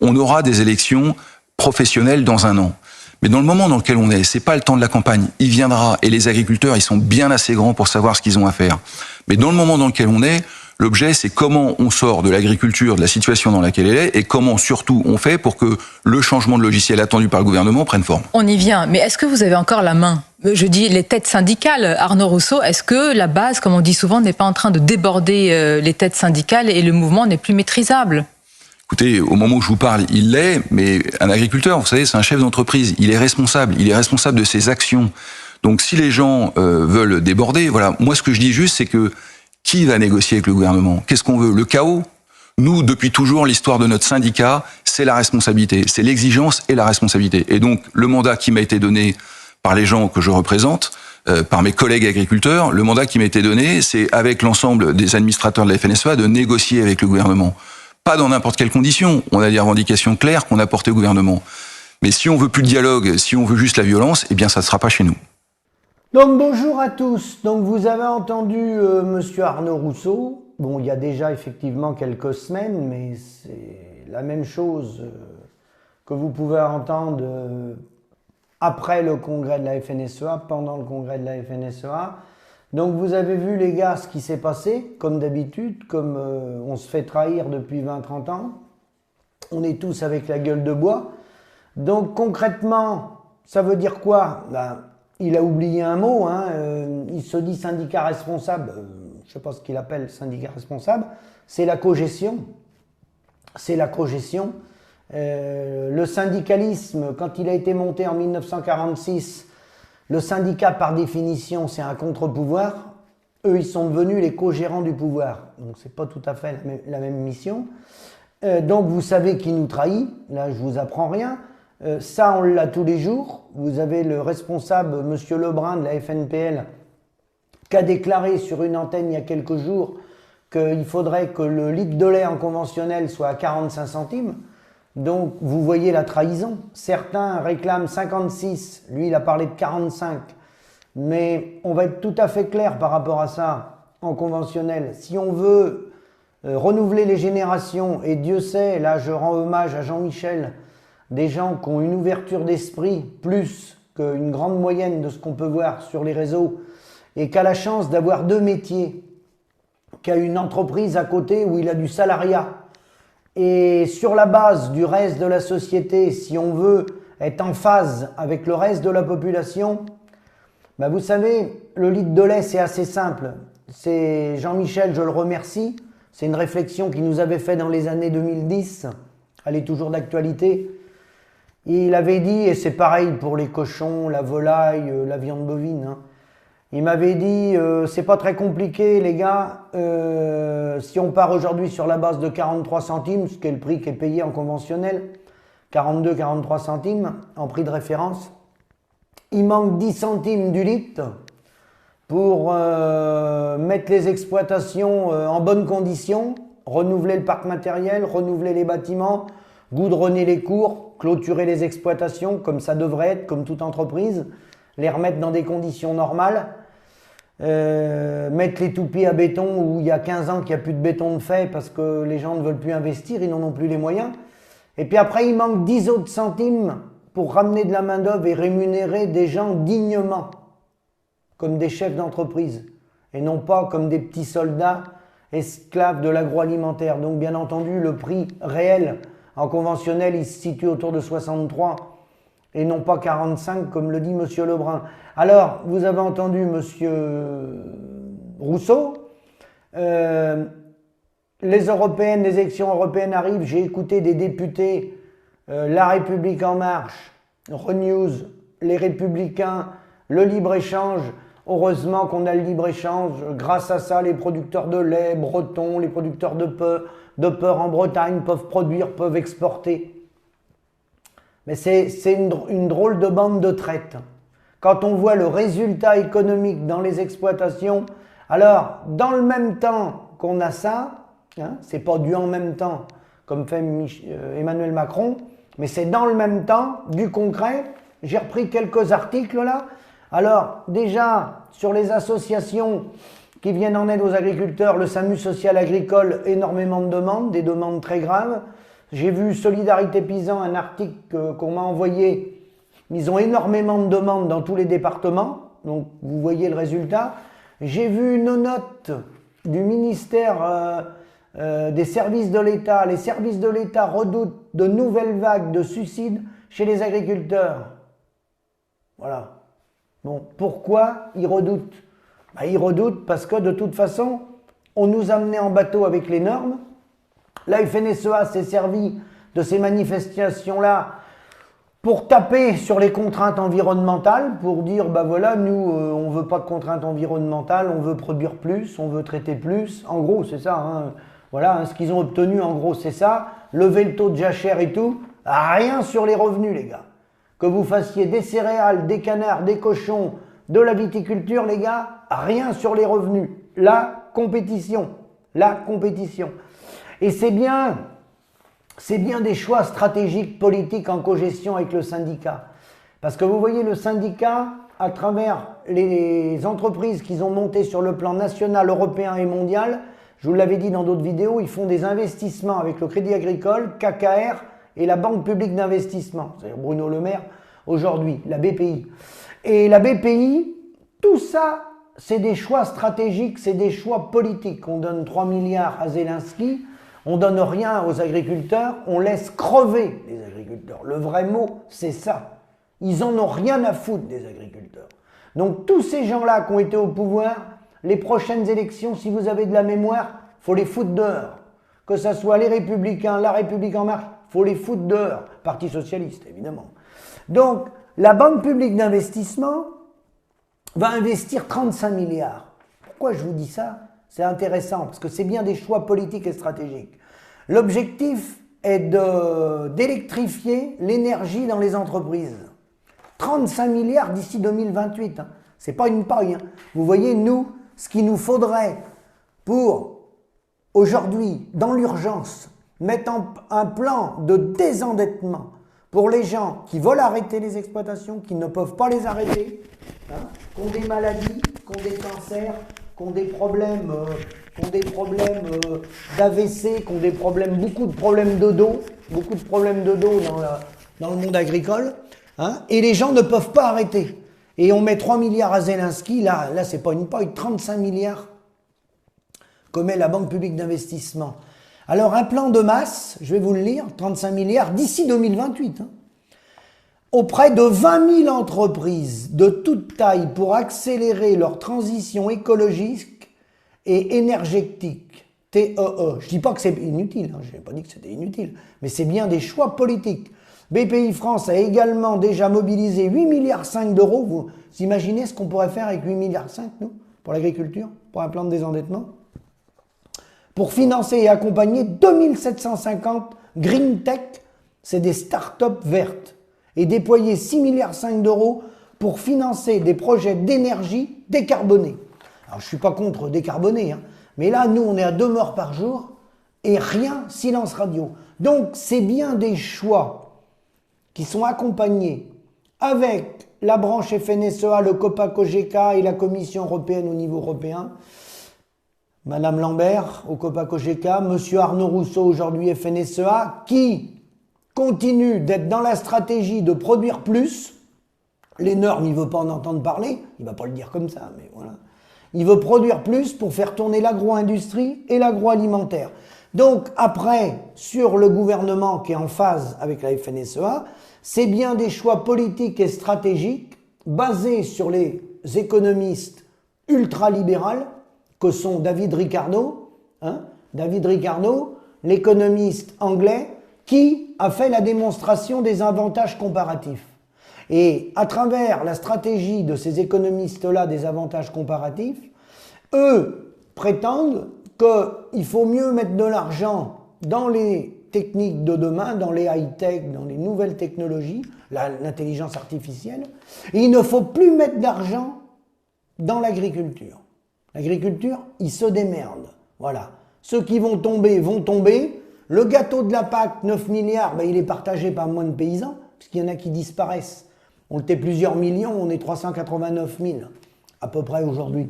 on aura des élections professionnelles dans 1 an. Mais dans le moment dans lequel on est, c'est pas le temps de la campagne. Il viendra, et les agriculteurs, ils sont bien assez grands pour savoir ce qu'ils ont à faire. Mais dans le moment dans lequel on est, l'objet, c'est comment on sort de l'agriculture, de la situation dans laquelle elle est, et comment surtout on fait pour que le changement de logiciel attendu par le gouvernement prenne forme. On y vient, mais est-ce que vous avez encore la main? Je dis les têtes syndicales, Arnaud Rousseau, est-ce que la base, comme on dit souvent, n'est pas en train de déborder les têtes syndicales et le mouvement n'est plus maîtrisable? Écoutez, au moment où je vous parle, il l'est, mais un agriculteur, vous savez, c'est un chef d'entreprise, il est responsable de ses actions. Donc si les gens veulent déborder, voilà, moi ce que je dis juste, c'est que qui va négocier avec le gouvernement? Qu'est-ce qu'on veut? Le chaos? Nous, depuis toujours, l'histoire de notre syndicat, c'est la responsabilité, c'est l'exigence et la responsabilité. Et donc, le mandat qui m'a été donné par les gens que je représente, par mes collègues agriculteurs, le mandat qui m'a été donné, c'est avec l'ensemble des administrateurs de la FNSEA de négocier avec le gouvernement. Pas dans n'importe quelle condition. On a des revendications claires qu'on a portées au gouvernement. Mais si on veut plus de dialogue, si on veut juste la violence, eh bien, ça ne sera pas chez nous. Donc bonjour à tous. Donc vous avez entendu Monsieur Arnaud Rousseau. Bon, il y a déjà effectivement quelques semaines, mais c'est la même chose que vous pouvez entendre après le congrès de la FNSEA, pendant le congrès de la FNSEA. Donc vous avez vu les gars ce qui s'est passé, comme d'habitude, comme on se fait trahir depuis 20-30 ans. On est tous avec la gueule de bois. Donc concrètement, ça veut dire quoi? Ben, il a oublié un mot, hein, il se dit syndicat responsable, je ne sais pas ce qu'il appelle syndicat responsable, c'est la cogestion. C'est la cogestion. Le syndicalisme, quand il a été monté en 1946, le syndicat par définition c'est un contre-pouvoir. Eux ils sont devenus les co-gérants du pouvoir, donc c'est pas tout à fait la même mission. Donc vous savez qui nous trahit, là je vous apprends rien. Ça, on l'a tous les jours. Vous avez le responsable, M. Lebrun de la FNPL, qui a déclaré sur une antenne il y a quelques jours qu'il faudrait que le litre de lait en conventionnel soit à 45 centimes. Donc, vous voyez la trahison. Certains réclament 56, lui, il a parlé de 45. Mais on va être tout à fait clair par rapport à ça en conventionnel. Si on veut renouveler les générations, et Dieu sait, là je rends hommage à Jean-Michel, des gens qui ont une ouverture d'esprit plus qu'une grande moyenne de ce qu'on peut voir sur les réseaux et qui a la chance d'avoir 2 métiers, qui a une entreprise à côté où il a du salariat. Et sur la base du reste de la société, si on veut être en phase avec le reste de la population, ben vous savez, le litre de lait c'est assez simple. C'est Jean-Michel, je le remercie, c'est une réflexion qu'il nous avait fait dans les années 2010, elle est toujours d'actualité. Il avait dit, et c'est pareil pour les cochons, la volaille, la viande bovine, hein. Il m'avait dit, c'est pas très compliqué les gars, si on part aujourd'hui sur la base de 43 centimes, ce qui est le prix qui est payé en conventionnel, 42-43 centimes en prix de référence, il manque 10 centimes du litre pour mettre les exploitations en bonnes conditions, renouveler le parc matériel, renouveler les bâtiments, goudronner les cours, clôturer les exploitations comme ça devrait être, comme toute entreprise, les remettre dans des conditions normales, mettre les toupies à béton où il y a 15 ans qu'il n'y a plus de béton de fait parce que les gens ne veulent plus investir, ils n'en ont plus les moyens. Et puis après, il manque 10 autres centimes pour ramener de la main-d'œuvre et rémunérer des gens dignement, comme des chefs d'entreprise, et non pas comme des petits soldats esclaves de l'agroalimentaire. Donc bien entendu, le prix réel en conventionnel, il se situe autour de 63 et non pas 45 comme le dit M. Lebrun. Alors, vous avez entendu M. Rousseau, les européennes, les élections européennes arrivent, j'ai écouté des députés, La République En Marche, Renews, les Républicains, le libre-échange. Heureusement qu'on a le libre-échange, grâce à ça les producteurs de lait bretons, les producteurs de peur en Bretagne peuvent produire, peuvent exporter. Mais c'est une drôle de bande de traite. Quand on voit le résultat économique dans les exploitations, alors dans le même temps qu'on a ça, hein, c'est pas du en même temps comme fait Emmanuel Macron, mais c'est dans le même temps du concret. J'ai repris quelques articles là. Alors déjà sur les associations qui viennent en aide aux agriculteurs, le SAMU social agricole, énormément de demandes, des demandes très graves. J'ai vu Solidarité Paysan, un article qu'on m'a envoyé. Ils ont énormément de demandes dans tous les départements, donc vous voyez le résultat. J'ai vu une note du ministère des services de l'État. Les services de l'État redoutent de nouvelles vagues de suicides chez les agriculteurs. Voilà. Bon, pourquoi ils redoutent? Ils redoutent parce que de toute façon, on nous amenait en bateau avec les normes. La FNSEA s'est servi de ces manifestations-là pour taper sur les contraintes environnementales, pour dire, bah voilà, nous, on veut pas de contraintes environnementales, on veut produire plus, on veut traiter plus. En gros, c'est ça. Hein. Voilà, hein, ce qu'ils ont obtenu, en gros, c'est ça. Lever le taux de jachère et tout. Rien sur les revenus, les gars. Que vous fassiez des céréales, des canards, des cochons, de la viticulture, les gars, rien sur les revenus. La compétition. La compétition. Et c'est bien des choix stratégiques politiques en cogestion avec le syndicat. Parce que vous voyez, le syndicat, à travers les entreprises qu'ils ont montées sur le plan national, européen et mondial, je vous l'avais dit dans d'autres vidéos, ils font des investissements avec le Crédit Agricole, KKR et la Banque Publique d'Investissement, c'est-à-dire Bruno Le Maire aujourd'hui, la BPI. Et la BPI, tout ça, c'est des choix stratégiques, c'est des choix politiques. On donne 3 milliards à Zelensky, on donne rien aux agriculteurs, on laisse crever les agriculteurs. Le vrai mot, c'est ça. Ils en ont rien à foutre des agriculteurs. Donc tous ces gens-là qui ont été au pouvoir, les prochaines élections, si vous avez de la mémoire, faut les foutre dehors. Que ce soit les Républicains, la République en marche, faut les foutre dehors. Parti socialiste, évidemment. Donc, la Banque publique d'investissement va investir 35 milliards. Pourquoi je vous dis ça? C'est intéressant, parce que c'est bien des choix politiques et stratégiques. L'objectif est d'électrifier l'énergie dans les entreprises. 35 milliards d'ici 2028. Hein. C'est pas une paille. Hein. Vous voyez, nous, ce qu'il nous faudrait pour, aujourd'hui, dans l'urgence, mettre un plan de désendettement pour les gens qui veulent arrêter les exploitations, qui ne peuvent pas les arrêter, hein, qui ont des maladies, qui ont des cancers, qui ont des problèmes, d'AVC, qui ont des problèmes, beaucoup de problèmes de dos dans le monde agricole, hein, et les gens ne peuvent pas arrêter. Et on met 3 milliards à Zelensky, là c'est pas une paille, 35 milliards que met la Banque publique d'investissement. Alors un plan de masse, je vais vous le lire, 35 milliards d'ici 2028, hein, auprès de 20 000 entreprises de toute taille pour accélérer leur transition écologique et énergétique, TEE. Je dis pas que c'est inutile, hein, je n'ai pas dit que c'était inutile, mais c'est bien des choix politiques. BPI France a également déjà mobilisé 8,5 milliards d'euros. Vous imaginez ce qu'on pourrait faire avec 8,5 milliards, nous, pour l'agriculture, pour un plan de désendettement? Pour financer et accompagner 2750 Green Tech, c'est des start-up vertes, et déployer 6,5 milliards d'euros pour financer des projets d'énergie décarbonés. Alors, je ne suis pas contre décarboner, hein, mais là, nous, on est à 2 morts par jour, et rien, silence radio. Donc, c'est bien des choix qui sont accompagnés avec la branche FNSEA, le COPA-COGECA et la Commission européenne au niveau européen. Madame Lambert au COPA-COGECA, Monsieur Arnaud Rousseau aujourd'hui FNSEA, qui continue d'être dans la stratégie de produire plus. Les normes, il ne veut pas en entendre parler, il ne va pas le dire comme ça, mais voilà. Il veut produire plus pour faire tourner l'agro-industrie et l'agroalimentaire. Donc après, sur le gouvernement qui est en phase avec la FNSEA, c'est bien des choix politiques et stratégiques basés sur les économistes ultralibéraux que sont David Ricardo, l'économiste anglais, qui a fait la démonstration des avantages comparatifs. Et à travers la stratégie de ces économistes-là des avantages comparatifs, eux prétendent qu'il faut mieux mettre de l'argent dans les techniques de demain, dans les high-tech, dans les nouvelles technologies, l'intelligence artificielle, et il ne faut plus mettre d'argent dans l'agriculture. L'agriculture, ils se démerdent. Voilà. Ceux qui vont tomber, vont tomber. Le gâteau de la PAC, 9 milliards, il est partagé par moins de paysans, puisqu'il y en a qui disparaissent. On était plusieurs millions, on est 389 000 à peu près aujourd'hui.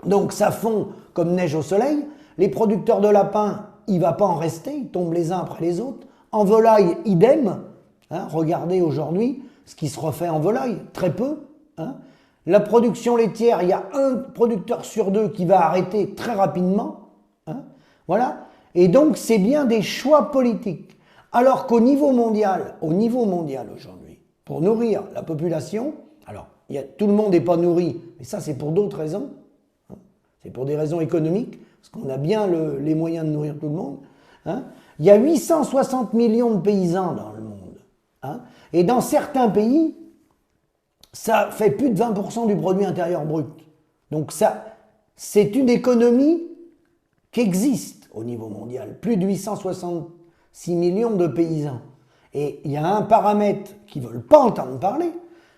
Donc ça fond comme neige au soleil. Les producteurs de lapins, il ne va pas en rester, ils tombent les uns après les autres. En volaille, idem. Hein, regardez aujourd'hui ce qui se refait en volaille, très peu. Hein. La production laitière, il y a un producteur sur deux qui va arrêter très rapidement. Hein. Voilà. Et donc, c'est bien des choix politiques. Alors qu'au niveau mondial aujourd'hui, pour nourrir la population, alors tout le monde n'est pas nourri, mais ça c'est pour d'autres raisons. Hein. C'est pour des raisons économiques, parce qu'on a bien les moyens de nourrir tout le monde. Hein. Il y a 860 millions de paysans dans le monde. Hein. Et dans certains pays, ça fait plus de 20% du produit intérieur brut. Donc ça, c'est une économie qui existe au niveau mondial. Plus de 866 millions de paysans. Et il y a un paramètre qu'ils ne veulent pas entendre parler,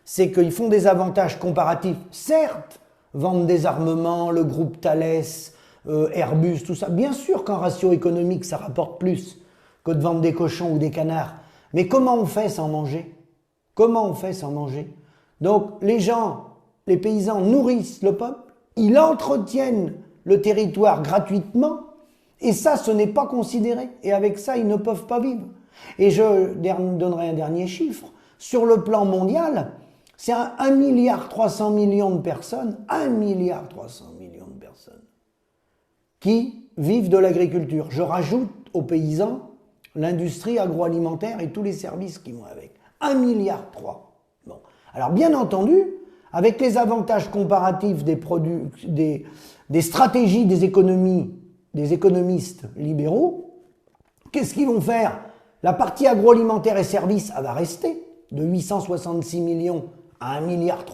c'est qu'ils font des avantages comparatifs. Certes, vendent des armements, le groupe Thales, Airbus, tout ça. Bien sûr qu'en ratio économique, ça rapporte plus que de vendre des cochons ou des canards. Mais comment on fait sans manger? Comment on fait sans manger? Donc les gens, les paysans nourrissent le peuple, ils entretiennent le territoire gratuitement, et ça, ce n'est pas considéré. Et avec ça, ils ne peuvent pas vivre. Et je donnerai un dernier chiffre. Sur le plan mondial, c'est 1,3 milliard de personnes, 1,3 milliard de personnes qui vivent de l'agriculture. Je rajoute aux paysans l'industrie agroalimentaire et tous les services qui vont avec. 1,3 milliard. Bon. Alors bien entendu, avec les avantages comparatifs des stratégies des économistes libéraux, qu'est-ce qu'ils vont faire? La partie agroalimentaire et services, elle va rester de 866 millions à 1,3 milliard,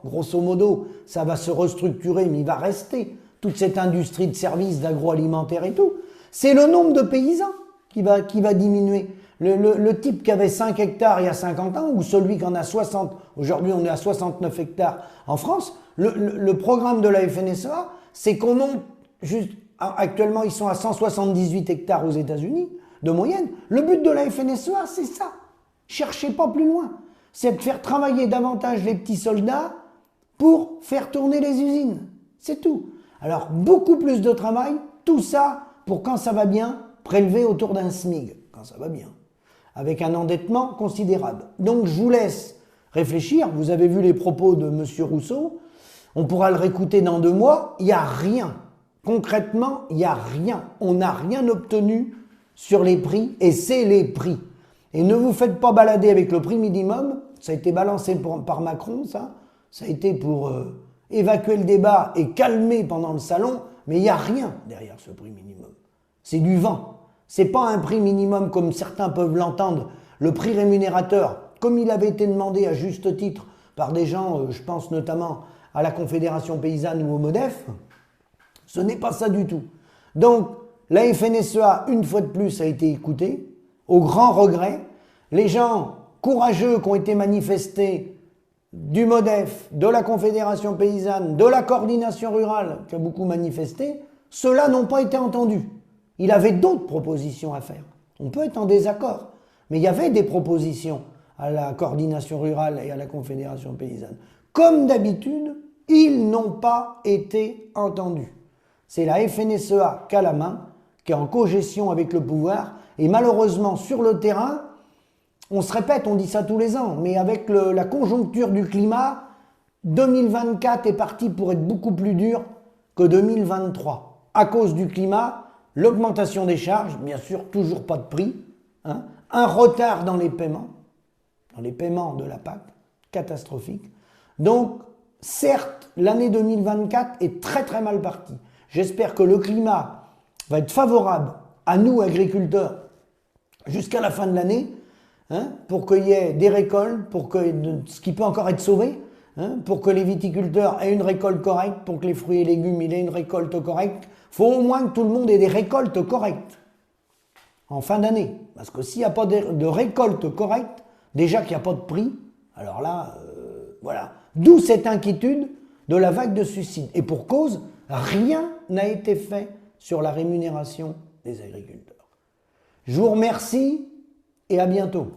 grosso modo. Ça va se restructurer, mais il va rester toute cette industrie de services, d'agroalimentaire et tout. C'est le nombre de paysans qui va diminuer. Le type qui avait 5 hectares il y a 50 ans, ou celui qui en a 60, aujourd'hui on est à 69 hectares en France, le programme de la FNSEA, c'est qu'on monte, actuellement ils sont à 178 hectares aux États-Unis, de moyenne. Le but de la FNSEA, c'est ça. Cherchez pas plus loin. C'est de faire travailler davantage les petits soldats pour faire tourner les usines. C'est tout. Alors, beaucoup plus de travail, tout ça pour quand ça va bien, prélever autour d'un SMIG, quand ça va bien, avec un endettement considérable. Donc, je vous laisse réfléchir. Vous avez vu les propos de M. Rousseau. On pourra le réécouter dans 2 mois. Il n'y a rien. Concrètement, il n'y a rien. On n'a rien obtenu sur les prix, et c'est les prix. Et ne vous faites pas balader avec le prix minimum. Ça a été balancé par Macron, ça. Ça a été pour évacuer le débat et calmer pendant le salon. Mais il n'y a rien derrière ce prix minimum. C'est du vent. C'est pas un prix minimum comme certains peuvent l'entendre. Le prix rémunérateur, comme il avait été demandé à juste titre par des gens, je pense notamment à la Confédération Paysanne ou au MODEF, ce n'est pas ça du tout. Donc, la FNSEA, une fois de plus, a été écoutée, au grand regret. Les gens courageux qui ont été manifestés du MODEF, de la Confédération Paysanne, de la Coordination Rurale, qui a beaucoup manifesté, ceux-là n'ont pas été entendus. Il avait d'autres propositions à faire. On peut être en désaccord, mais il y avait des propositions à la Coordination Rurale et à la Confédération Paysanne. Comme d'habitude, ils n'ont pas été entendus. C'est la FNSEA qui a la main, qui est en cogestion avec le pouvoir, et malheureusement sur le terrain, on se répète, on dit ça tous les ans, mais avec la conjoncture du climat, 2024 est parti pour être beaucoup plus dur que 2023. À cause du climat, l'augmentation des charges, bien sûr, toujours pas de prix, hein, un retard dans les paiements de la PAC, catastrophique. Donc, certes, l'année 2024 est très très mal partie. J'espère que le climat va être favorable à nous, agriculteurs, jusqu'à la fin de l'année, hein, pour qu'il y ait des récoltes, pour que ce qui peut encore être sauvé, hein, pour que les viticulteurs aient une récolte correcte, pour que les fruits et légumes aient une récolte correcte. Il faut au moins que tout le monde ait des récoltes correctes en fin d'année. Parce que s'il n'y a pas de récolte correcte, déjà qu'il n'y a pas de prix, alors là, voilà. D'où cette inquiétude de la vague de suicides. Et pour cause, rien n'a été fait sur la rémunération des agriculteurs. Je vous remercie et à bientôt.